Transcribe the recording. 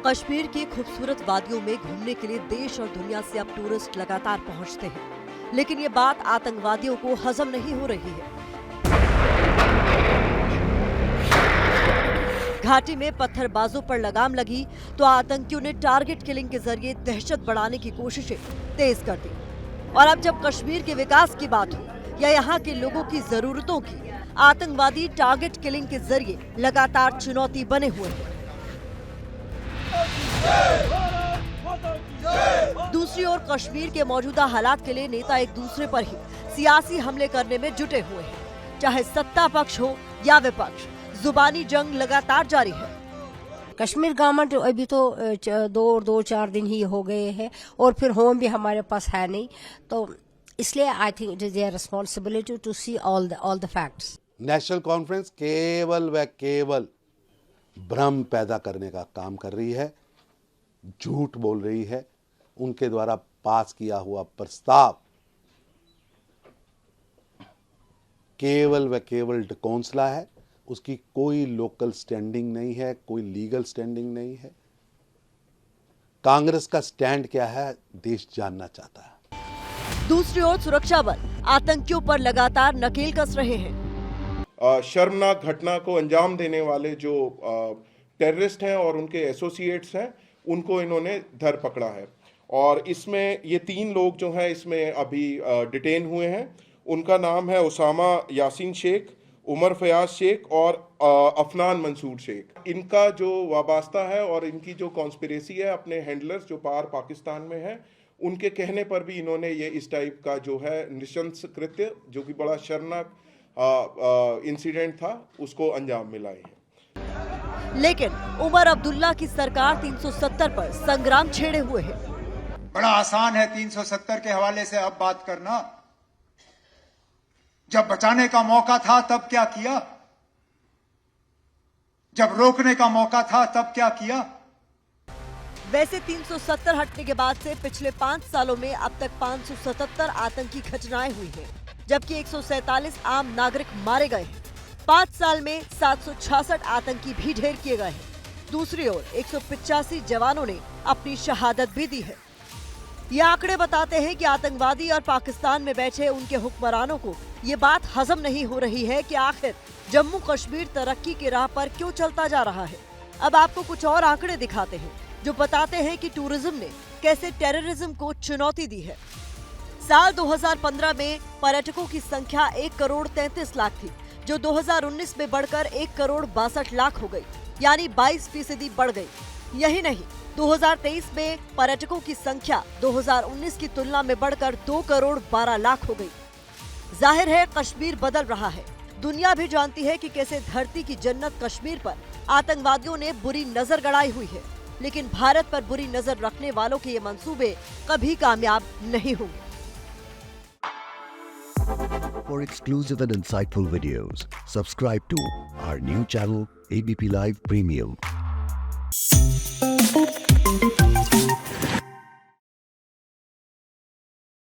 कश्मीर की खूबसूरत वादियों में घूमने के लिए देश और दुनिया से अब टूरिस्ट लगातार पहुंचते हैं, लेकिन ये बात आतंकवादियों को हजम नहीं हो रही है। घाटी में पत्थरबाजों पर लगाम लगी तो आतंकियों ने टारगेट किलिंग के जरिए दहशत बढ़ाने की कोशिशें तेज कर दी। और अब जब कश्मीर के विकास की बात हो या यहाँ के लोगों की जरूरतों की, आतंकवादी टारगेट किलिंग के जरिए लगातार चुनौती बने हुए हैं। दूसरी ओर कश्मीर के मौजूदा हालात के लिए नेता एक दूसरे पर ही सियासी हमले करने में जुटे हुए हैं। चाहे सत्ता पक्ष हो या विपक्ष, जुबानी जंग लगातार जारी है। कश्मीर गवर्नमेंट अभी तो दो चार दिन ही हो गए हैं और फिर होम भी हमारे पास है नहीं, तो इसलिए I think it is their responsibility to see all the facts. National Conference केवल व केवल भ्रम पैदा करने का काम कर रही है, झूठ बोल रही है। उनके द्वारा पास किया हुआ प्रस्ताव केवल व केवल कौंसला है, उसकी कोई लोकल स्टैंडिंग नहीं है, कोई लीगल स्टैंडिंग नहीं है। कांग्रेस का स्टैंड क्या है, देश जानना चाहता है। दूसरी ओर सुरक्षा बल आतंकियों पर लगातार नकेल कस रहे हैं। शर्मनाक घटना को अंजाम देने वाले जो टेररिस्ट हैं और उनके एसोसिएट्स हैं, उनको इन्होंने धर पकड़ा है और इसमें ये 3 लोग जो हैं इसमें अभी डिटेन हुए हैं। उनका नाम है उसामा यासीन शेख, उमर फयाज शेख और अफनान मंसूर शेख। इनका जो वाबस्ता है और इनकी जो कॉन्स्पिरेसी है, अपने हैंडलर्स जो पार पाकिस्तान में हैं, उनके कहने पर भी इन्होंने ये इस टाइप का जो है नृशंस कृत्य, जो कि बड़ा शर्मनाक इंसिडेंट था, उसको अंजाम मिलाए हैं। लेकिन उमर अब्दुल्ला की सरकार 370 पर संग्राम छेड़े हुए है। बड़ा आसान है 370 के हवाले से अब बात करना। जब बचाने का मौका था तब क्या किया? जब रोकने का मौका था तब क्या किया? वैसे 370 हटने के बाद से पिछले 5 सालों में अब तक 577 आतंकी घटनाएं हुई हैं, जबकि 147 आम नागरिक मारे गए हैं। 5 साल में 766 आतंकी भी ढेर किए गए हैं। दूसरी ओर 185 जवानों ने अपनी शहादत भी दी है। ये आंकड़े बताते हैं कि आतंकवादी और पाकिस्तान में बैठे उनके हुक्मरानों को ये बात हजम नहीं हो रही है कि आखिर जम्मू कश्मीर तरक्की की राह पर क्यों चलता जा रहा है। अब आपको कुछ और आंकड़े दिखाते हैं जो बताते हैं कि टूरिज्म ने कैसे टेररिज्म को चुनौती दी है। साल 2015 में पर्यटकों की संख्या 1 करोड़ 33 लाख थी, जो 2019 में बढ़कर 1 करोड़ 62 लाख हो गई, यानी 22% बढ़ गई। यही नहीं, 2023 में पर्यटकों की संख्या 2019 की तुलना में बढ़कर 2 करोड़ 12 लाख हो गई। जाहिर है कश्मीर बदल रहा है। दुनिया भी जानती है कि कैसे धरती की जन्नत कश्मीर पर आतंकवादियों ने बुरी नजर गड़ाई हुई है, लेकिन भारत पर बुरी नजर रखने वालों के ये मंसूबे कभी कामयाब नहीं होंगे। For exclusive and insightful videos, subscribe to our new channel ABP Live Premium.